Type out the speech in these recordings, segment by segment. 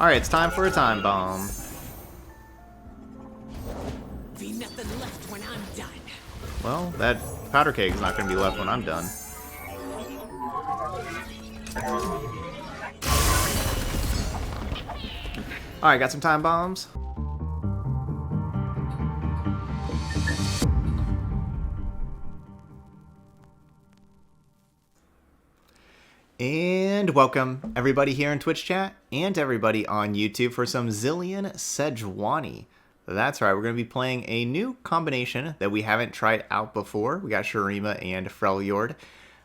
Alright, it's time for a time bomb. Be nothing left when I'm done. Well, that powder keg is not going to be left when I'm done. Alright, got some time bombs. And welcome everybody here in Twitch chat and everybody on YouTube for some Zilean Sejuani. That's right, we're going to be playing a new combination that we haven't tried out before. We got Shurima and Freljord.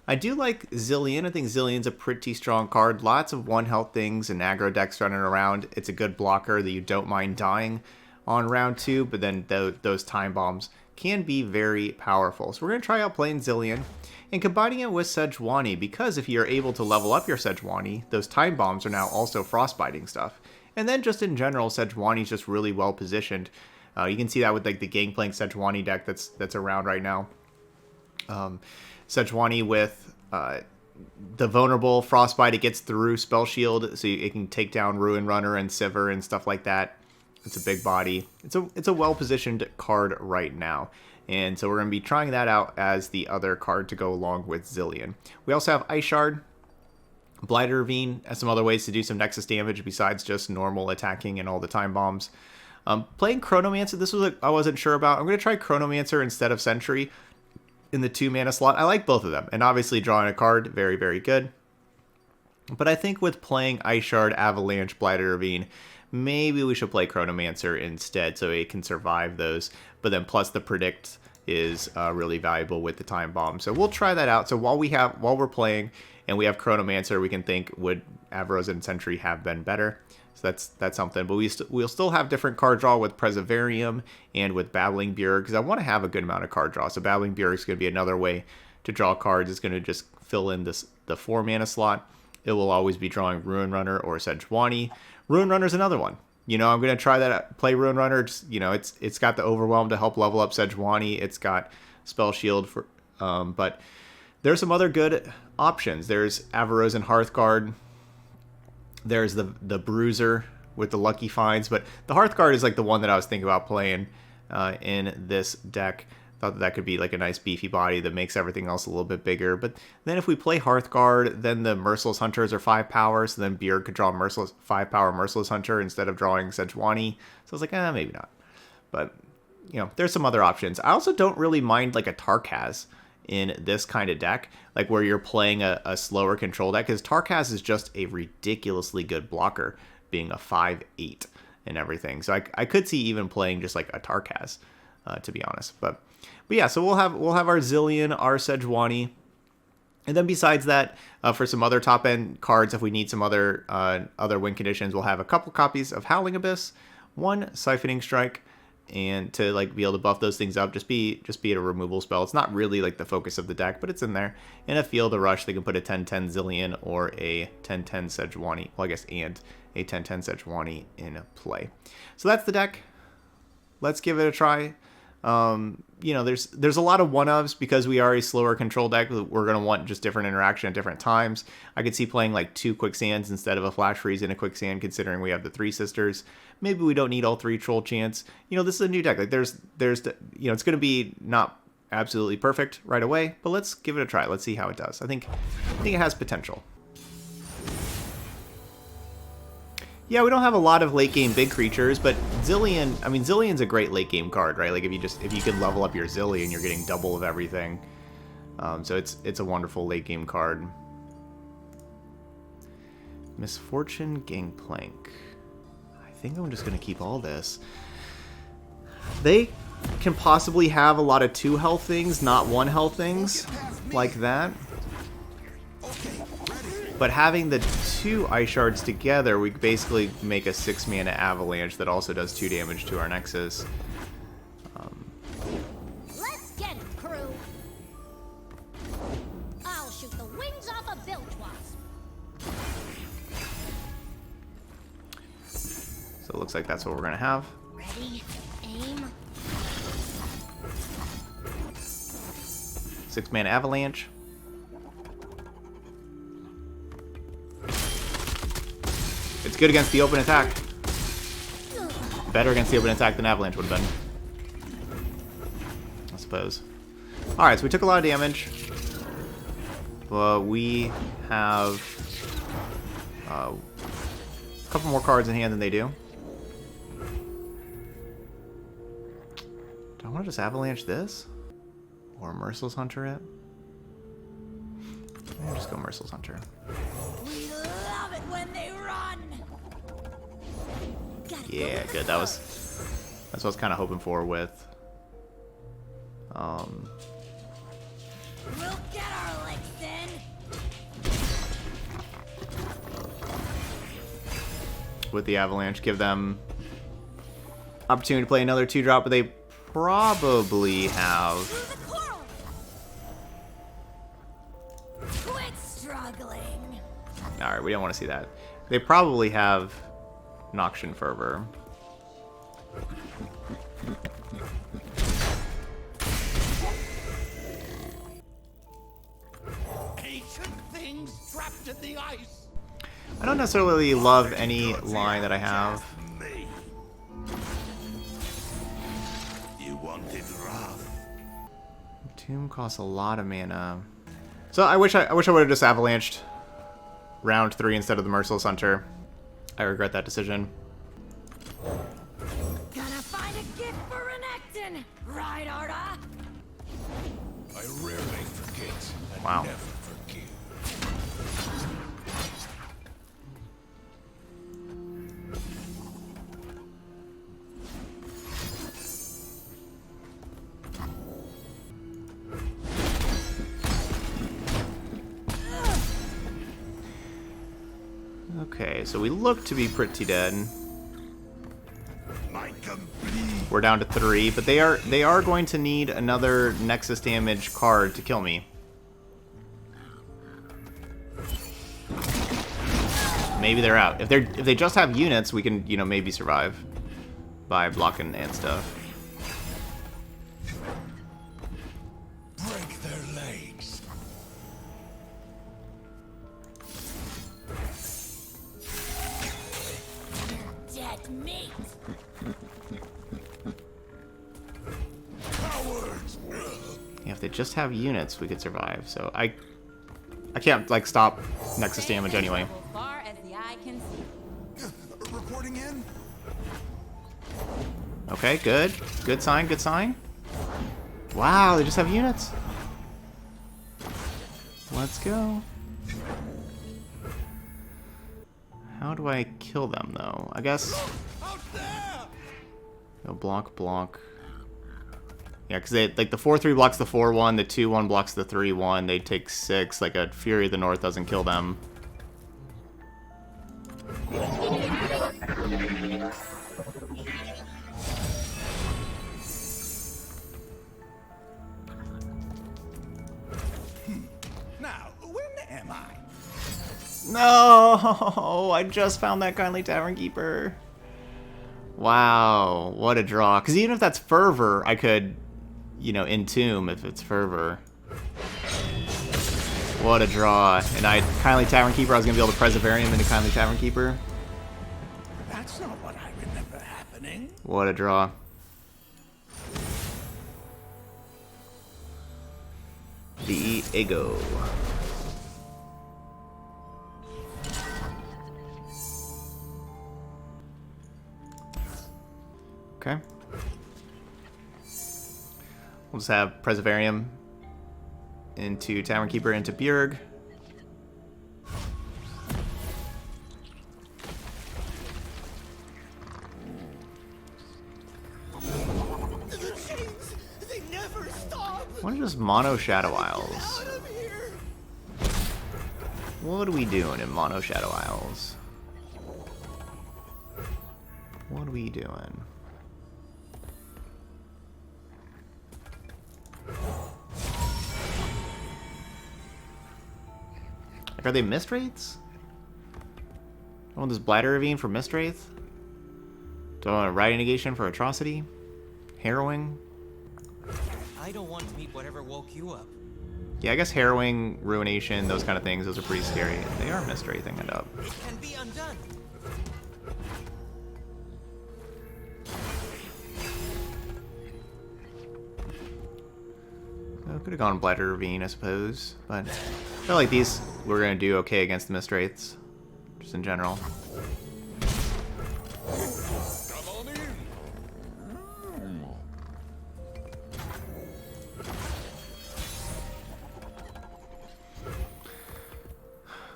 I do like Zilean. I think Zilean's a pretty strong card. Lots of one health things and aggro decks running around. It's a good blocker that you don't mind dying on round 2, but then those time bombs can be very powerful. So we're going to try out playing Zilean and combining it with Sejuani, because if you're able to level up your Sejuani, those time bombs are now also frostbiting stuff. And then just in general, Sejuani's just really well positioned. You can see that with like the Gangplank Sejuani deck that's around right now. Sejuani with the vulnerable frostbite, it gets through spell shield, so it can take down Ruin Runner and Sivir and stuff like that. It's a big body. It's a well positioned card right now. And so we're going to be trying that out as the other card to go along with Zilean. We also have Ice Shard, Blighter Ravine, as some other ways to do some Nexus damage besides just normal attacking and all the time bombs. Playing Chronomancer, this was I wasn't sure about. I'm going to try Chronomancer instead of Sentry in the 2 mana slot. I like both of them. And obviously drawing a card, very, very good. But I think with playing Ice Shard, Avalanche, Blighter Ravine, maybe we should play Chronomancer instead so it can survive those. But then plus the predict is really valuable with the time bomb. So we'll try that out. So while we're playing and we have Chronomancer, we can think, would Avros and Sentry have been better? So that's something. But we'll still have different card draw with Presivarium and with Babbling Bjerg, because I want to have a good amount of card draw. So Babbling Bjerg is going to be another way to draw cards. It's going to just fill in the 4 mana slot. It will always be drawing Ruin Runner or Sejuani. Ruin Runner is another one. You know, I'm going to try that, play Ruin Runner. Just, you know, it's got the Overwhelm to help level up Sejuani. It's got Spell Shield, for, but there's some other good options. There's Avaros and Hearthguard. There's the Bruiser with the Lucky Finds. But the Hearthguard is like the one that I was thinking about playing in this deck. Thought that could be like a nice beefy body that makes everything else a little bit bigger. But then if we play Hearthguard, then the Merciless Hunters are 5 power, so then Bjerg could draw 5 power Merciless Hunter instead of drawing Sejuani. So I was like, maybe not. But, you know, there's some other options. I also don't really mind like a Tarkaz in this kind of deck, like where you're playing a slower control deck, because Tarkaz is just a ridiculously good blocker, being a 5/8 and everything. So I could see even playing just like a Tarkaz, to be honest. But yeah, so we'll have our Zilean, our Sejuani, and then besides that, for some other top end cards, if we need some other win conditions, we'll have a couple copies of Howling Abyss, 1 Siphoning Strike, and to like be able to buff those things up, just be it a removal spell. It's not really like the focus of the deck, but it's in there. In a Field of Rush, they can put a 10/10 Zilean or a 10/10 Sejuani. Well, I guess and a 10/10 Sejuani in play. So that's the deck. Let's give it a try. You know, there's a lot of one-ofs because we are a slower control deck. We're going to want just different interaction at different times. I could see playing like 2 Quicksands instead of a Flash Freeze and a Quicksand, considering we have the 3 Sisters. Maybe we don't need all 3 Troll Chants. You know, this is a new deck. Like there's you know, it's going to be not absolutely perfect right away, but let's give it a try. Let's see how it does. I think it has potential. Yeah, we don't have a lot of late game big creatures, but Zilean, I mean, Zilean's a great late game card, right? Like if you could level up your Zilean, you're getting double of everything. So it's a wonderful late game card. Misfortune Gangplank. I think I'm just gonna keep all this. They can possibly have a lot of 2 health things, not 1 health things, like that. But having the 2 Ice Shards together, we basically make a 6 mana Avalanche that also does 2 damage to our Nexus. Let's get it, crew. I'll shoot the wings off a bilge wasp. So it looks like that's what we're gonna have. Ready, aim. 6 mana Avalanche. good against the open attack. Better against the open attack than Avalanche would have been, I suppose. Alright, so we took a lot of damage. But we have a couple more cards in hand than they do. Do I want to just Avalanche this? Or Merciless Hunter it? I'll just go Merciless Hunter. We love it when they run. Yeah, good. That's what I was kind of hoping for with We'll get our licks in. with the Avalanche. Give them opportunity to play another 2-drop, but they probably have... Through the coral. Quit struggling. Alright, we don't want to see that. They probably have Noxian Fervor. Ancient things trapped in the ice. I don't necessarily love any line that I have. Me. You wanted wrath. Tomb costs a lot of mana. So I wish I would have just Avalanched round 3 instead of the Merciless Hunter. I regret that decision. Gonna find a gift for Renekton, right, Arda? I rarely forget and Wow. never forgive. Okay, so we look to be pretty dead. My complete. We're down to 3, but they are going to need another Nexus damage card to kill me. Maybe they're out. If they just have units, we can, you know, maybe survive by blocking and stuff. Break their legs. Dead meat. Cowards. Yeah, if they just have units, we could survive. So I can't like stop Nexus damage anyway. Far as the eye can see. Reporting in. Okay, good. Good sign, good sign. Wow, they just have units. Let's go. How do I kill them, though? I guess... Out there. Go block, block. Yeah, because they like the 4-3 blocks the 4-1, the 2-1 blocks the 3-1. They take 6. Like a Fury of the North doesn't kill them. Now, when am I? No, I just found that Kindly Tavern Keeper. Wow, what a draw. Because even if that's Fervor, I could, you know, Entomb if it's Fervor. What a draw. And I Kindly Tavern Keeper, I was going to be able to Preservarium into Kindly Tavern Keeper. That's not what I remember happening. What a draw. Viego. Okay. We'll just have Preservarium into Tavern Keeper into Bjerg. The chains, they never stop. Why don't just mono Shadow Isles? Out of here. What are we doing in mono Shadow Isles? What are we doing? Like, are they Mistwraiths? I want this Bladder Ravine for Mistwraith? Do I want a Riding Negation for Atrocity? Harrowing? I don't want to meet whatever woke you up. Yeah, I guess Harrowing, Ruination, those kind of things, those are pretty scary. They are Mistwraithing it up. It can be undone. Could have gone Blighter Ravine, I suppose, but I feel like these we're gonna do okay against the Mistwraiths, just in general.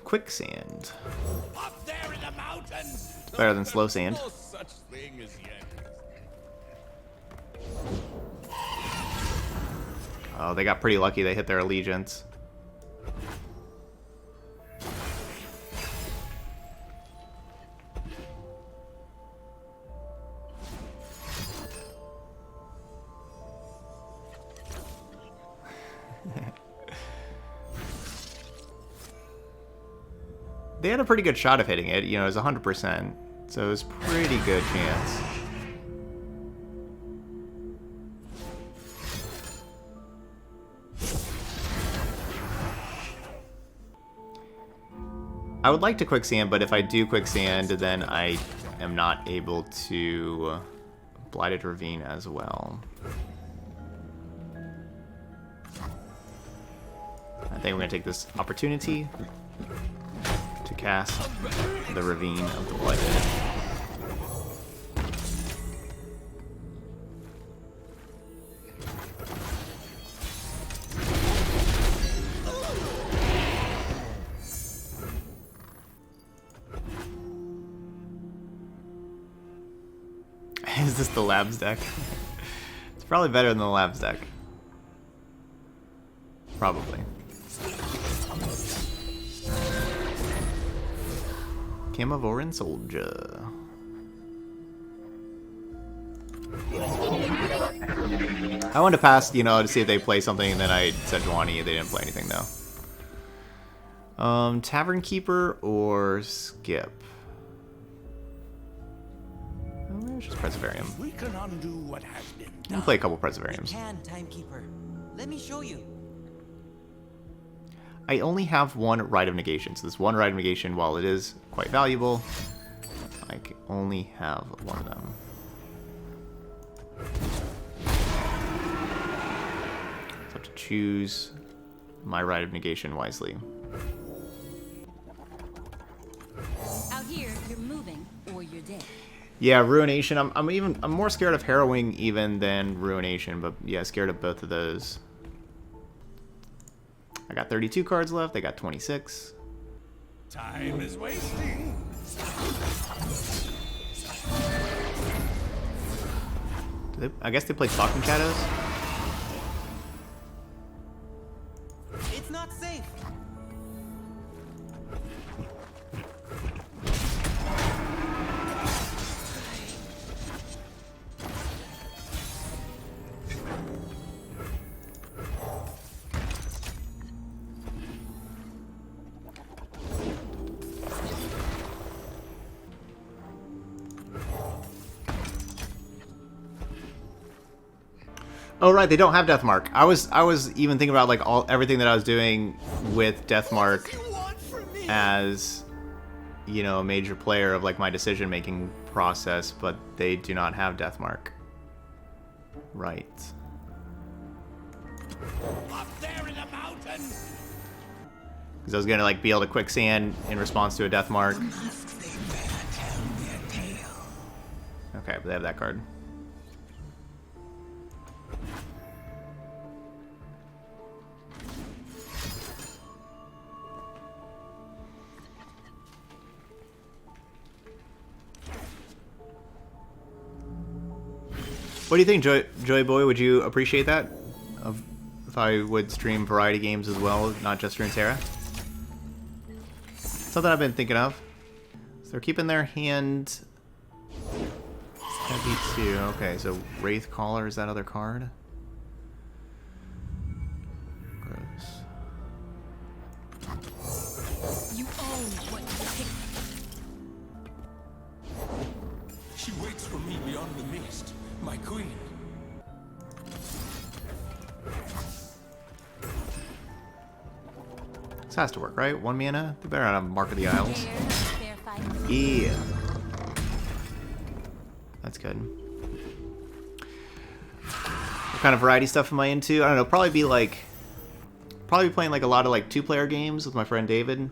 Quicksand. Up there in the mountains. It's better than slow sand. No such thing as Yankees. Oh, they got pretty lucky. They hit their allegiance. They had a pretty good shot of hitting it. You know, it was 100%. So it was pretty good chance. I would like to quicksand, but if I do quicksand, then I am not able to Blighted Ravine as well. I think we're going to take this opportunity to cast the Ravine of the Blighted. Is this the Labs deck? It's probably better than the Labs deck. Probably. Camavoran Soldier. I wanted to pass, you know, to see if they play something, and then I said Sejuani. They didn't play anything, though. Tavern Keeper or Skip? Oh, it's just Preservarium. We can undo what has been I'm done. gonna play a couple Preservariums. Can, Timekeeper. Let me show you. I only have one Rite of Negation, so this one Rite of Negation, while it is quite valuable, I can only have one of them. So I have to choose my Rite of Negation wisely. Out here, you're moving or you're dead. Yeah, Ruination. I'm more scared of Harrowing even than Ruination, but yeah, scared of both of those. I got 32 cards left. They got 26. Time is wasting. I guess they play Stalking Shadows. It's not safe. Oh right, they don't have Deathmark. I was even thinking about like everything that I was doing with Deathmark as, you know, a major player of like my decision making process, but they do not have Deathmark. Right. Up there in the mountains. Because I was gonna like be able to quicksand in response to a Deathmark. Okay, but they have that card. What do you think, Joy Boy? Would you appreciate that? If I would stream variety games as well, not just Runeterra? Something I've been thinking of. So they're keeping their hand heavy too. Okay, so Wraith Caller is that other card? Gross. You own what you pick. She waits for me beyond the mist, my queen. This has to work, right? 1 mana? They better not have Mark of the Isles. Fair, fair fight. Yeah. That's good. What kind of variety stuff am I into? I don't know, probably be playing like a lot of like 2-player games with my friend David.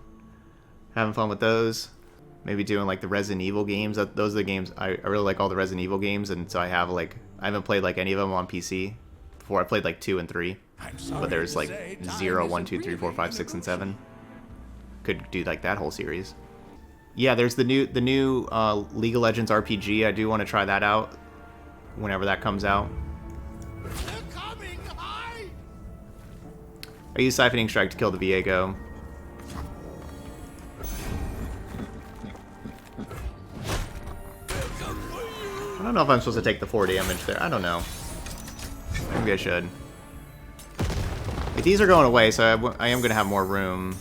Having fun with those. Maybe doing like the Resident Evil games. Those are the games I really like, all the Resident Evil games, and so I haven't played like any of them on PC before. I played like 2 and 3. But there's like 0, 1, 2, 3, 4, 5, 6, and 7. Could do like that whole series. Yeah, there's the new League of Legends RPG. I do want to try that out whenever that comes out. I use Siphoning Strike to kill the Viego. I don't know if I'm supposed to take the 4 damage there. I don't know. Maybe I should. Like, these are going away, so I am going to have more room.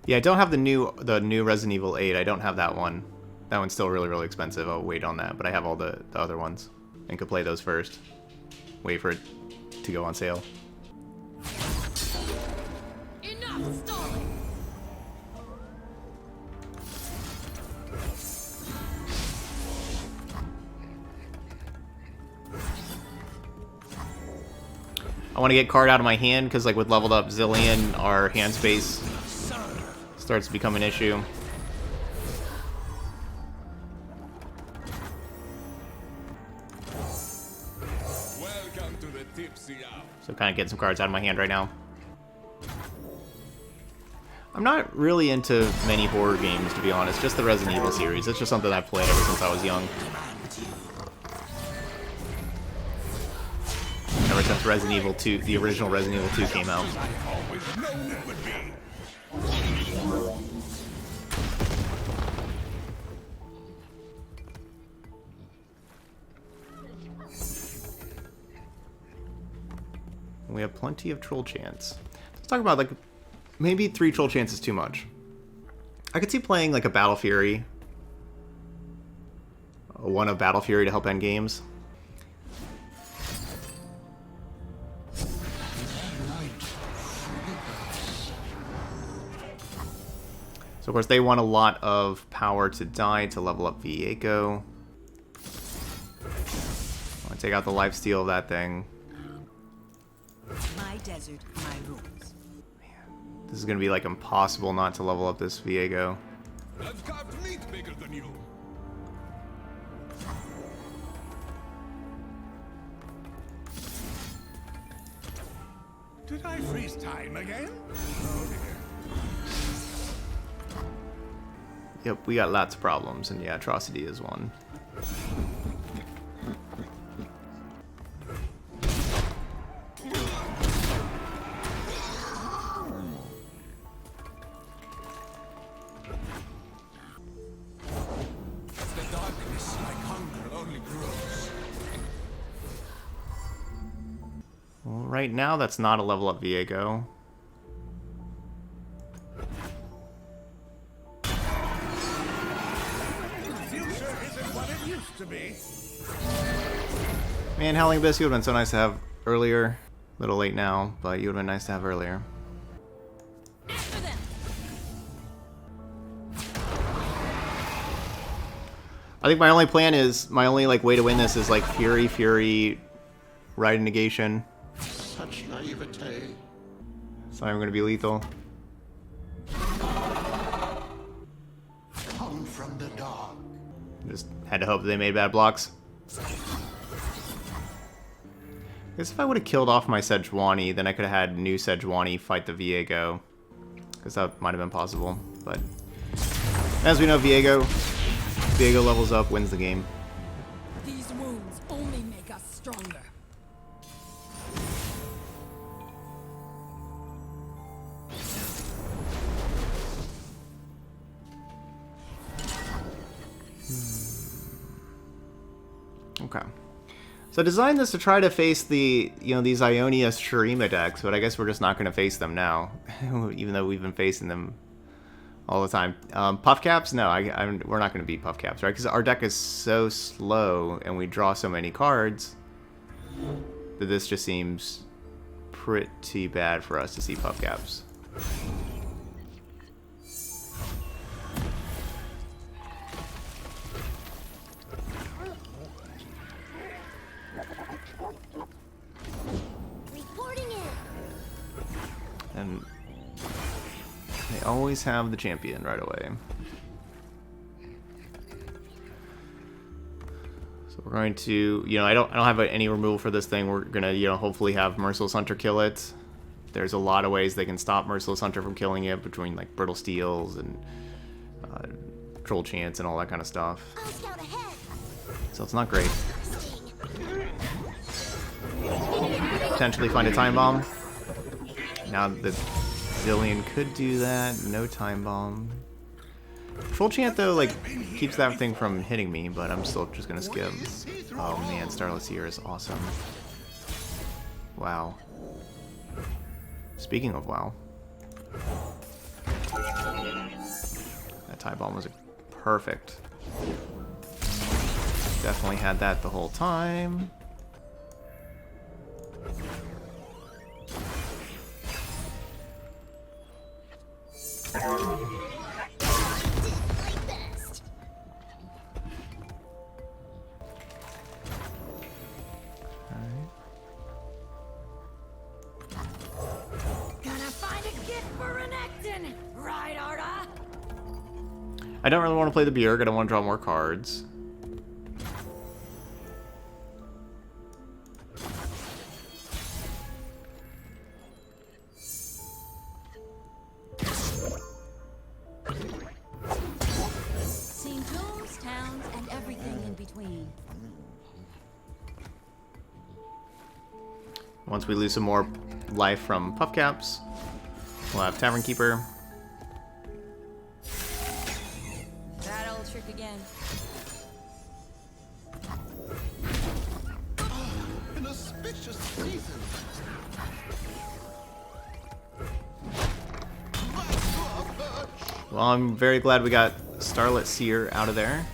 Yeah, I don't have the new Resident Evil 8. I don't have that one. That one's still really, really expensive. I'll wait on that, but I have all the other ones and could play those first. Wait for it to go on sale. Enough stalling. I want to get card out of my hand because, like, with leveled up Zilean, our hand space starts to become an issue. Welcome to the tipsy hour. So kind of getting some cards out of my hand right now. I'm not really into many horror games, to be honest. Just the Resident Evil series. It's just something I've played ever since I was young. Ever since Resident Evil 2, the original Resident Evil 2 came out. We have plenty of troll chance. Let's talk about, like, maybe 3 troll chance is too much. I could see playing like a Battle Fury. One of Battle Fury to help end games. So of course they want a lot of power to die to level up Viego. I'll take out the lifesteal of that thing. My desert, my rules. This is gonna be like impossible not to level up this Viego. I've carved meat bigger than you. Did I freeze time again? Oh dear. Yep, we got lots of problems, and yeah, Atrocity is one. The darkness, like hunger, only grows. Well, right now that's not a level up Viego. Man, Howling Abyss, you would have been so nice to have earlier. A little late now, but you would have been nice to have earlier. I think my only plan is, my only like way to win this is like Fury, Ride and Negation. Such naivete. It's not even going to be lethal. Come from the dark. Just had to hope that they made bad blocks. I guess if I would have killed off my Sejuani, then I could have had new Sejuani fight the Viego. Because that might have been possible. But as we know, Viego levels up, wins the game. These wounds only make us stronger. Okay. So I designed this to try to face the, these Ionia Shurima decks, but I guess we're just not going to face them now, even though we've been facing them all the time. Puff Caps? No, we're not going to beat Puff Caps, right? Because our deck is so slow and we draw so many cards that this just seems pretty bad for us to see Puff Caps. And they always have the champion right away. So we're going to, I don't have any removal for this thing. We're gonna, hopefully have Merciless Hunter kill it. There's a lot of ways they can stop Merciless Hunter from killing it, between like Brittle Steels and Troll Chants and all that kind of stuff. So it's not great. Potentially find a Time Bomb. Now the Zilean could do that. No Time Bomb. Troll Chant though, like, keeps that thing from hitting me, but I'm still just gonna skip. Oh man, Starless Seer is awesome. Wow. Speaking of wow. That Time Bomb was perfect. Definitely had that the whole time. I don't really want to play the Bjerg. I don't want to draw more cards. Seeing homes, towns, and everything in between. Once we lose some more life from Puff Caps, we'll have Tavern Keeper. That old trick again. An auspicious season. Well, I'm very glad we got Starlit Seer out of there.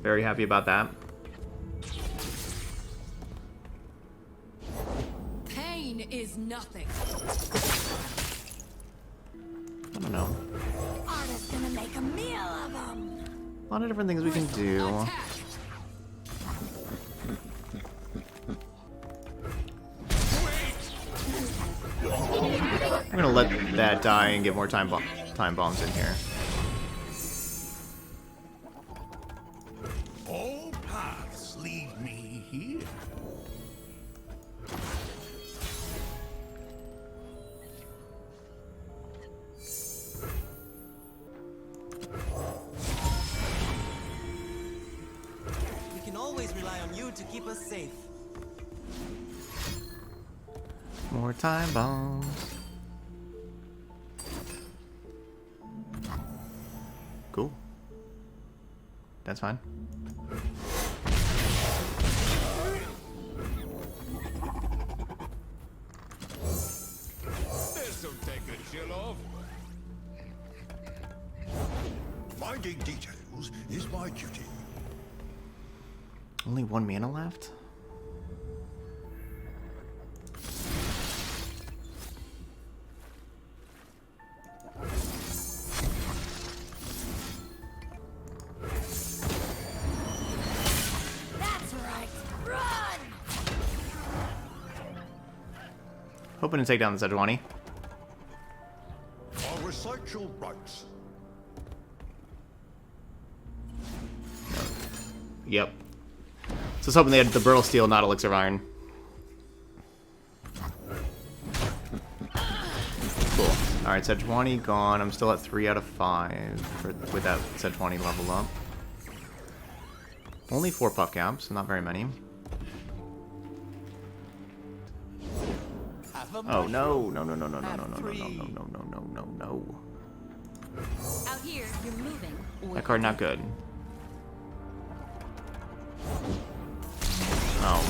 Very happy about that. Pain is nothing. I don't know. Artist gonna make a meal of them. A lot of different things we can do. Attack. I'm gonna let that die and get more time bombs in here. All paths lead me here. We can always rely on you to keep us safe. More time bombs. Cool. That's fine. This'll take a chill off. Minding details is my duty. Only one mana left? That's right. Run! Hoping to take down the Sejuani. I'll recite your rights. Yep. So I was hoping they had the Brittle Steel, not Elixir of Iron. Cool. Alright, Sejuani gone. I'm still at 3 out of 5 with that Sejuani level up. Only 4 Puff Caps, not very many. Oh no, no, no, no, no, no, no, no, no, no, no, no, no, no, no. Out here, you're moving. Or That card not good.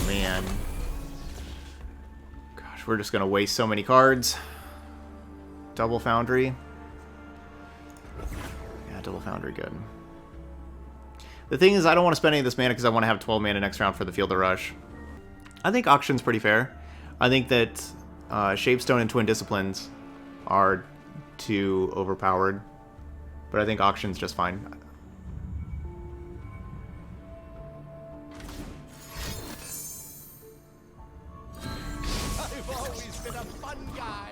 man. Gosh, we're just gonna waste so many cards. Double Foundry. Yeah, Double Foundry, good. The thing is, I don't want to spend any of this mana because I want to have 12 mana next round for the Field of Rush. I think Auction's pretty fair. I think that Shapestone and Twin Disciplines are too overpowered. But I think Auction's just fine. I've always been a fun guy.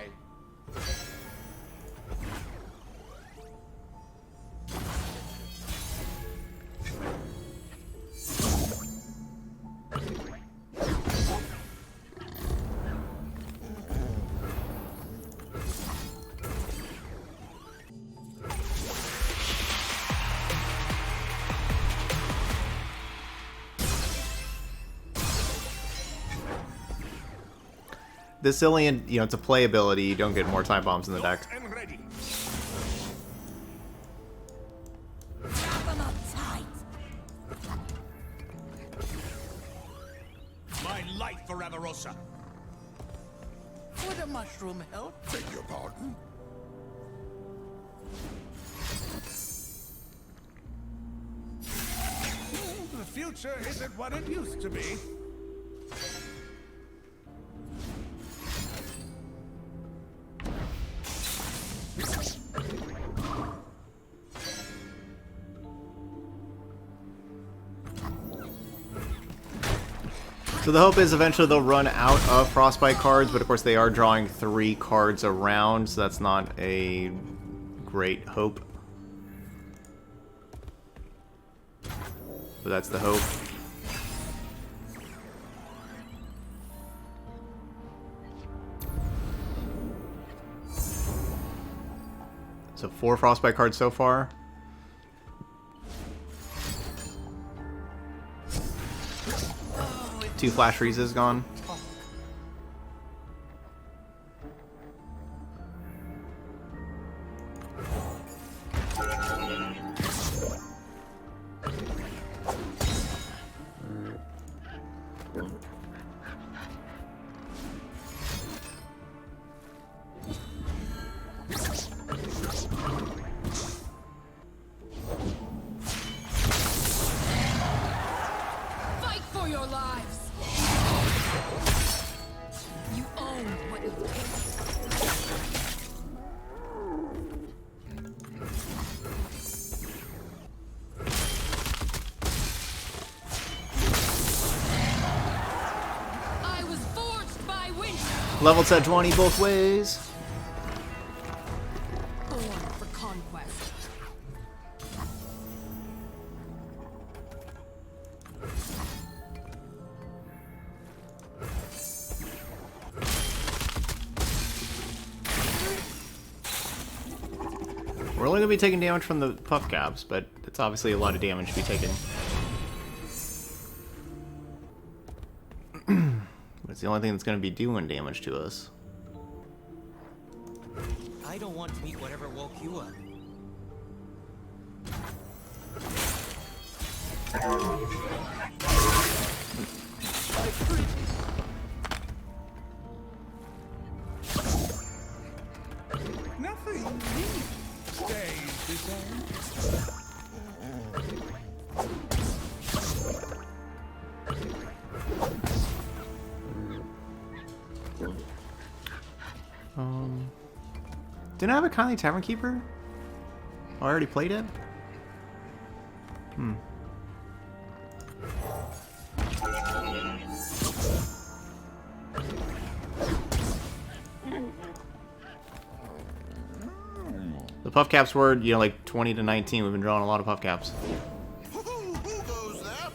This Zilean, you know, it's a play ability. You don't get more time bombs in the deck. And ready. Wrap 'em up tight. My life for Avarosa. Would a mushroom help? Beg your pardon? The future isn't what it used to be. So the hope is eventually they'll run out of Frostbite cards, but of course they are drawing 3 cards a round, so that's not a great hope. But that's the hope. So 4 Frostbite cards so far. Two Flash Freezes gone. Fight for your lives. You own what you take. I was forged by winter. Leveled Sejuani both ways. Born for conquest. We're only going to be taking damage from the puff caps, but it's obviously a lot of damage to be taken. But it's the only thing that's going to be doing damage to us. I don't want to meet whatever woke you up. Nothing stays the same. Didn't I have a Kindly Tavern Keeper? Oh, I already played it? The puff caps were, you know, like 20 to 19. We've been drawing a lot of puff caps. Who goes there?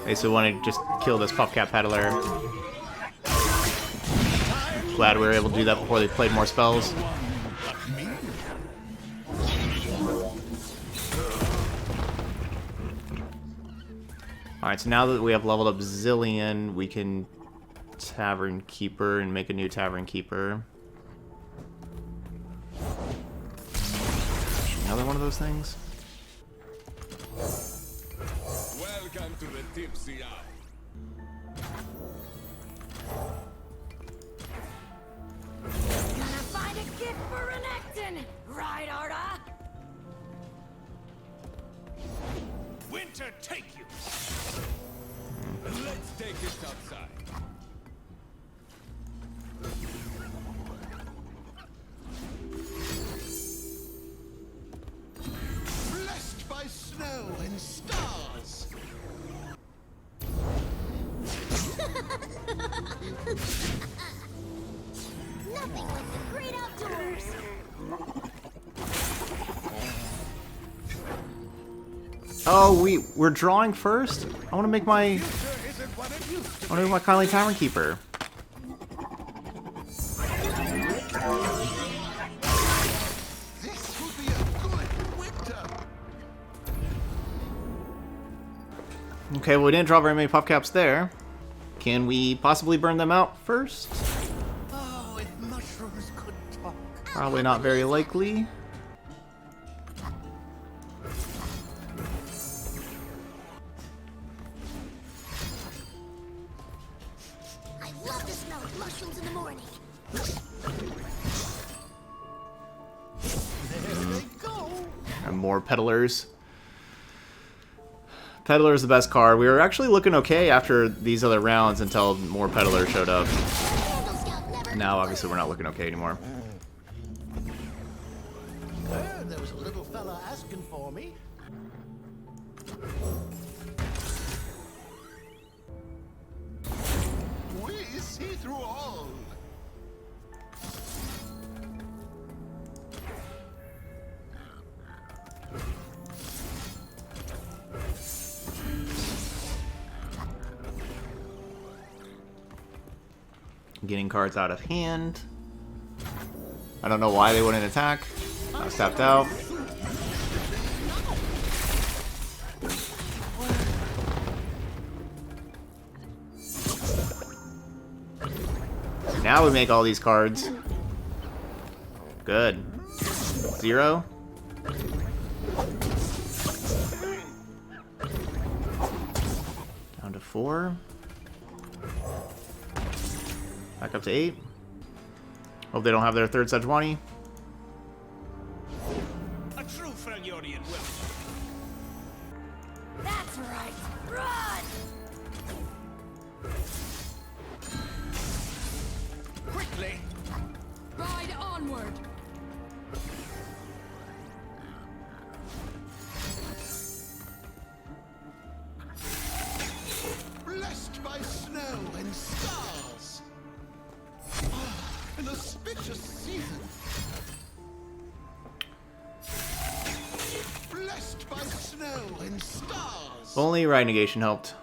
Okay, so we want to just kill this puff cap peddler. Glad we were able to do that before they played more spells. Alright, so now that we have leveled up Zilean, we can Tavern Keeper and make a new Tavern Keeper. Another one of those things? Welcome to the tipsy hour. Gonna find a gift for Renekton, right, Arda? Winter, take you. Let's take this outside. Blessed by snow and stars. Nothing like the great outdoors. Oh, we're drawing first? I want to make my kindly Tavern Keeper. This will be a good winter. Okay, well we didn't draw very many puff caps there. Can we possibly burn them out first? Oh, if mushrooms could talk. Probably not very likely. I love the smell of mushrooms in the morning. There they go. And more Peddlers. Peddler is the best card. We were actually looking okay after these other rounds until more Peddlers showed up. Candle Scout never Now, obviously, we're not looking okay anymore. There was a little fella asking for me. We see through all. Getting cards out of hand. I don't know why they wouldn't attack. I stepped out. Now we make all these cards. Good. 0. Down to 4. Back up to 8. Hope they don't have their third Sejuani. A true Freljordian will. That's right. Run! Quickly. Ride onward. Blessed by snow and stars. An auspicious season. Blessed by snow and stars. Only Ride Negation helped.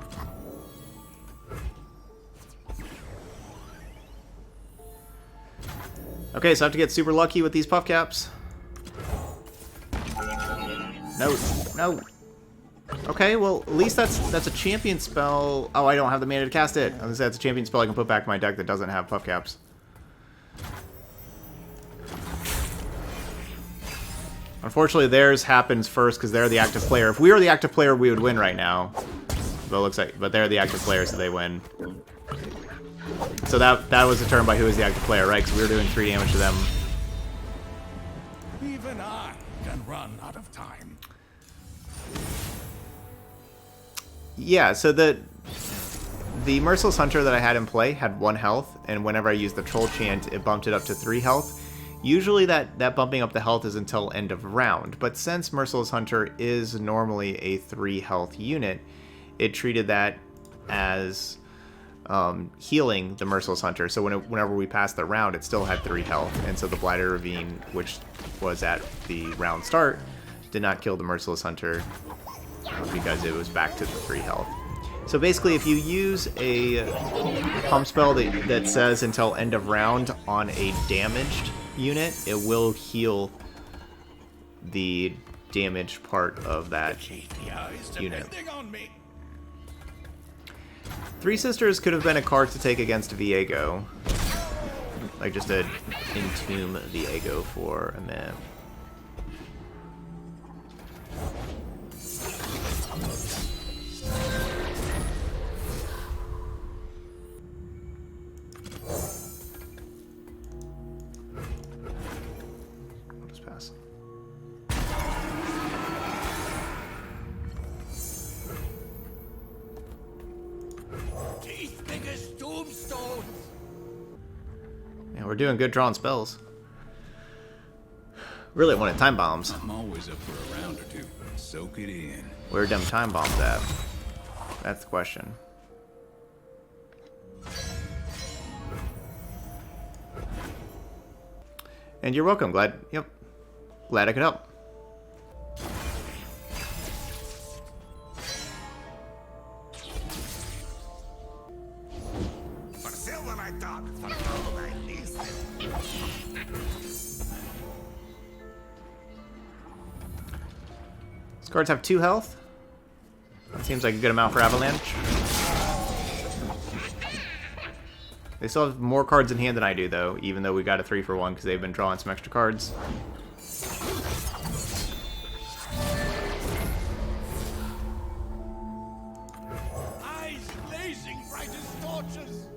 Okay, so I have to get super lucky with these puff caps. No, no. Okay, well, at least that's a champion spell. Oh, I don't have the mana to cast it. I was gonna say that's a champion spell I can put back in my deck that doesn't have puff caps. Unfortunately, theirs happens first because they're the active player. If we were the active player, we would win right now. But it looks like, but they're the active player, so they win. So that was determined by who was the active player, right? Because we were doing 3 damage to them. Even I can run out of time. Yeah, so the Merciless Hunter that I had in play had 1 health, and whenever I used the Troll Chant, it bumped it up to 3 health. Usually that bumping up the health is until end of round, but since Merciless Hunter is normally a 3 health unit, it treated that as healing the Merciless Hunter. So whenever we passed the round, it still had 3 health, and so the Blighted Ravine, which was at the round start, did not kill the Merciless Hunter because it was back to the 3 health. So basically, if you use a pump spell that says until end of round on a damaged unit, it will heal the damaged part of that unit. On me. 3 Sisters could have been a card to take against Viego. Like just to entomb Viego for a minute. pass. Teeth big as tombstones. Yeah, we're doing good drawing spells. Really wanted time bombs. I'm always up for a round or two. Soak it in. Where are them time bombs at? That's the question. And you're welcome. Glad I could help. These cards have 2 health. That seems like a good amount for Avalanche. They still have more cards in hand than I do, though, even though we got a 3-for-1 because they've been drawing some extra cards. Eyes blazing bright as torches.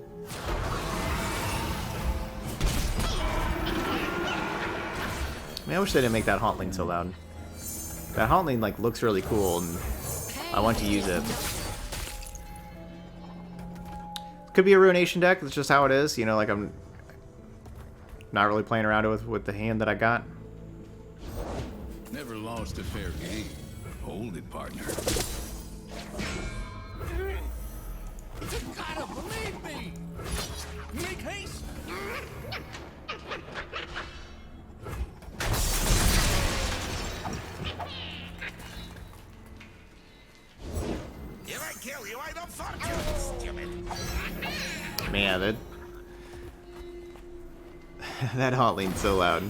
I mean, I wish they didn't make that Hauntling so loud. That Hauntling, like, looks really cool, and I want to use it. Could be a Ruination deck, that's just how it is. You know, like, I'm not really playing around with the hand that I got. Never lost a fair game. Hold it, partner. You gotta believe me. Make haste. If I kill you, I don't fuck you, stupid. Man, that Hauntlink's so loud.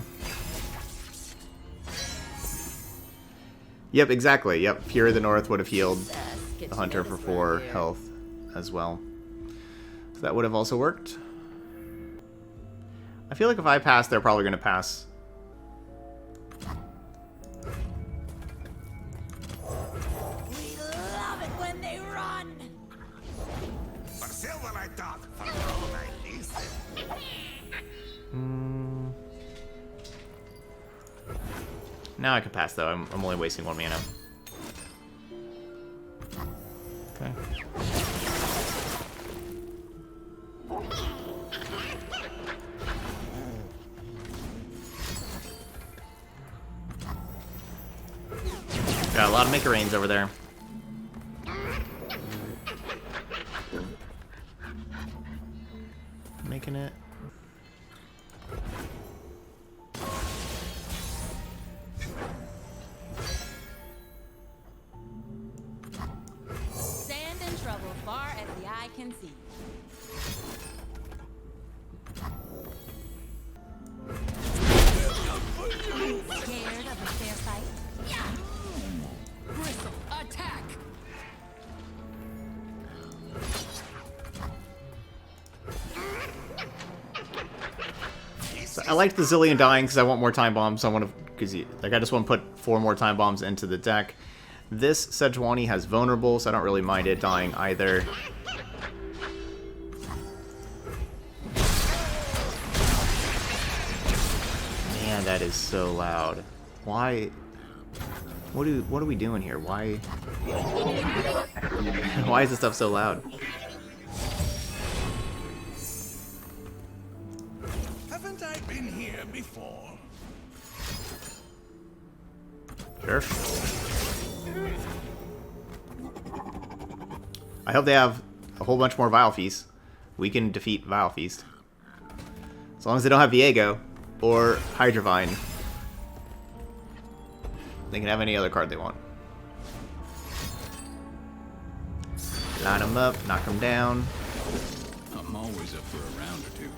Yep, exactly. Yep, Fury of the North would have healed the Hunter for 4 health as well. So that would have also worked. I feel like if I pass, they're probably going to pass. We love it when they run. For silver I talk, for gold I listen. Now I can pass, though. I'm only wasting 1 mana. Okay. Got a lot of Make-A-Rains over there. Making it. Sand and trouble far as the eye can see. Scared of a fair fight? Bristle, attack! So I liked the Zilean dying because I want more time bombs. I want to, because like I just want to put 4 more time bombs into the deck. This Sejuani has vulnerable, so I don't really mind it dying either. Man, that is so loud. Why? What are we doing here? Why? Why is this stuff so loud? Haven't I been here before? Sure. I hope they have a whole bunch more Vile Feasts. We can defeat Vile Feast. As long as they don't have Viego or Hydrovine. They can have any other card they want. Line them up, knock them down. I'm always up for a round or two.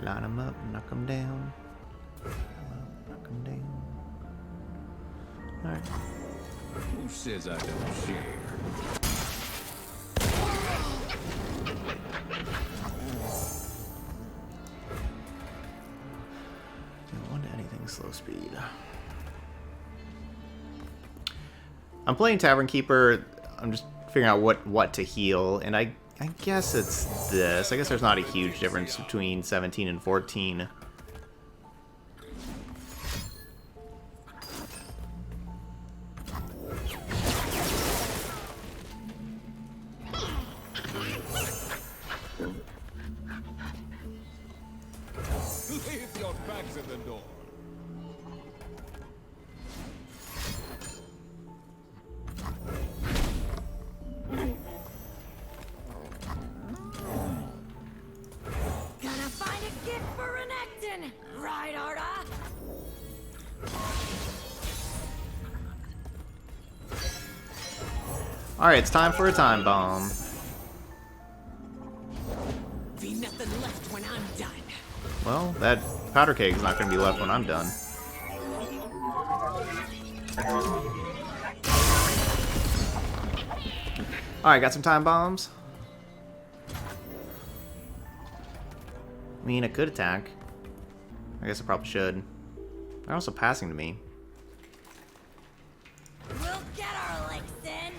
Line them up, knock them down. Knock them down. Alright. Who says I don't share? Don't want anything slow speed. I'm playing Tavern Keeper. I'm just figuring out what to heal, and I guess it's this. I guess there's not a huge difference between 17 and 14. in the door. Gonna find a gift for Renekton, right, Arda? Alright, it's time for a time bomb. Be nothing left when I'm done. Well, that powder keg is not going to be left when I'm done. Alright, got some time bombs. I mean, I could attack. I guess I probably should. They're also passing to me. We'll get our licks in.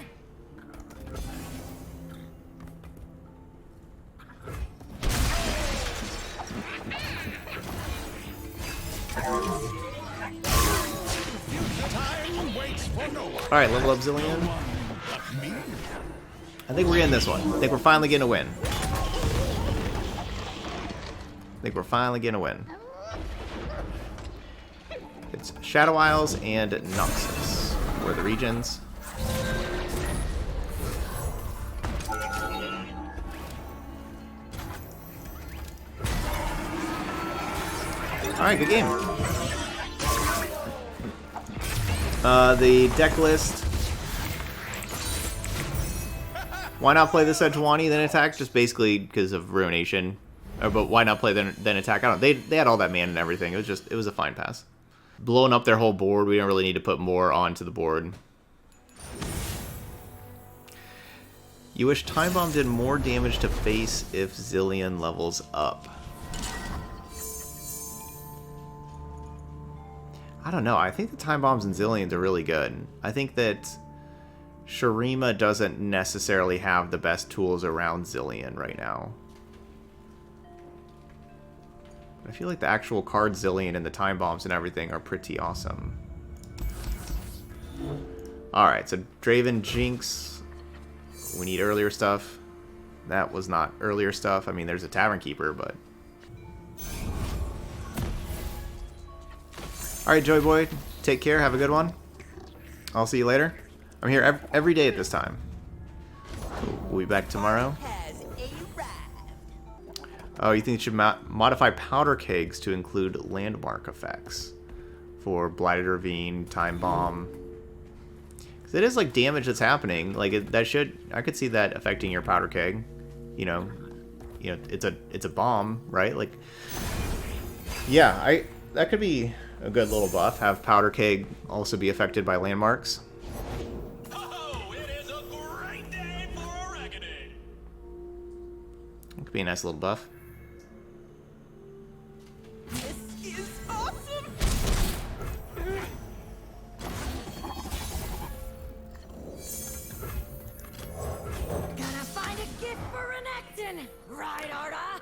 Time waits for no one. Alright, level up Zilean. I think we're getting this one. I think we're finally getting a win. It's Shadow Isles and Noxus were the regions. Alright, good game. The deck list. Why not play the Sejuani then attack? Just basically because of Ruination. But why not play then attack? I don't. They had all that mana and everything. It was a fine pass. Blowing up their whole board. We don't really need to put more onto the board. You wish Time Bomb did more damage to face if Zilean levels up. I don't know. I think the Time Bombs and Zileans are really good. I think that Shurima doesn't necessarily have the best tools around Zilean right now. I feel like the actual card Zilean and the Time Bombs and everything are pretty awesome. Alright, so Draven Jinx. We need earlier stuff. That was not earlier stuff. I mean, there's a Tavern Keeper, but... Alright, Joy Boy. Take care. Have a good one. I'll see you later. I'm here every day at this time. We'll be back tomorrow. Oh, you think you should modify powder kegs to include landmark effects for Blighted Ravine, Time Bomb? Because it is like damage that's happening. Like I could see that affecting your powder keg. You know, it's a bomb, right? Like, yeah, that could be a good little buff. Have powder keg also be affected by landmarks. Oh, it is a great day for a reckoning. It could be a nice little buff. This is awesome! Gonna find a gift for Renekton, right, Arda?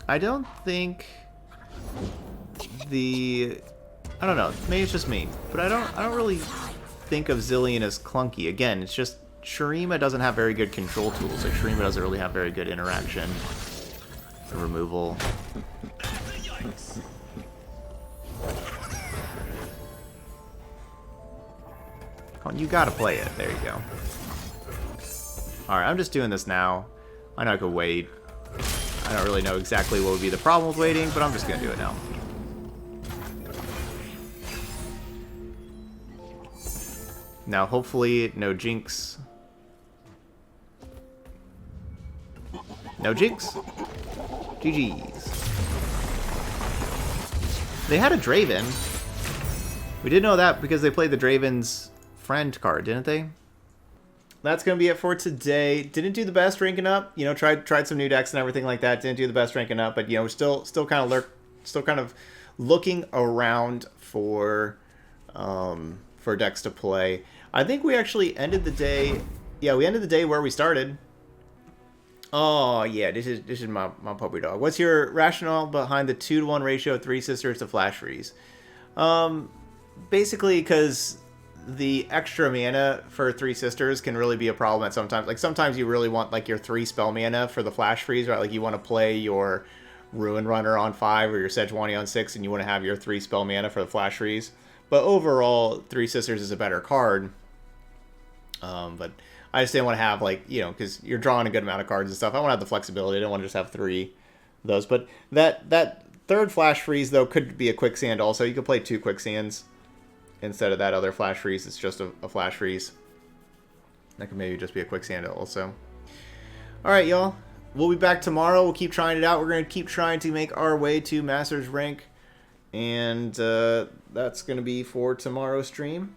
I don't think I don't know, maybe it's just me, but I don't really think of Zilean as clunky. Again, it's just Shurima doesn't have very good control tools. Like Shurima doesn't really have very good interaction and removal. Come on, you gotta play it. There you go. Alright, I'm just doing this now. I know I could wait. I don't really know exactly what would be the problem with waiting, but I'm just gonna do it now. Now, hopefully, no Jinx. No Jinx. GG's. They had a Draven. We did know that because they played the Draven's friend card, didn't they? That's going to be it for today. Didn't do the best ranking up. You know, tried some new decks and everything like that. Didn't do the best ranking up, but you know, we're still kind of looking around for decks to play. I think we actually ended the day. Yeah, we ended the day where we started. Oh yeah, this is my puppy dog. What's your rationale behind the 2-to-1 ratio of Three Sisters to Flash Freeze? Basically, because the extra mana for Three Sisters can really be a problem at sometimes. Like sometimes you really want like your 3 spell mana for the Flash Freeze, right? Like you want to play your Ruin Runner on 5 or your Sejuani on 6 and you want to have your 3 spell mana for the flash freeze. But overall, Three Sisters is a better card. But I just didn't want to have, like, you know, because you're drawing a good amount of cards and stuff. I want to have the flexibility. I don't want to just have 3 of those. But that third flash freeze, though, could be a quicksand also. You could play 2 quicksands instead of that other flash freeze. It's just a flash freeze. That could maybe just be a quicksand also. Alright, y'all. We'll be back tomorrow. We'll keep trying it out. We're going to keep trying to make our way to Master's rank. And that's going to be for tomorrow's stream.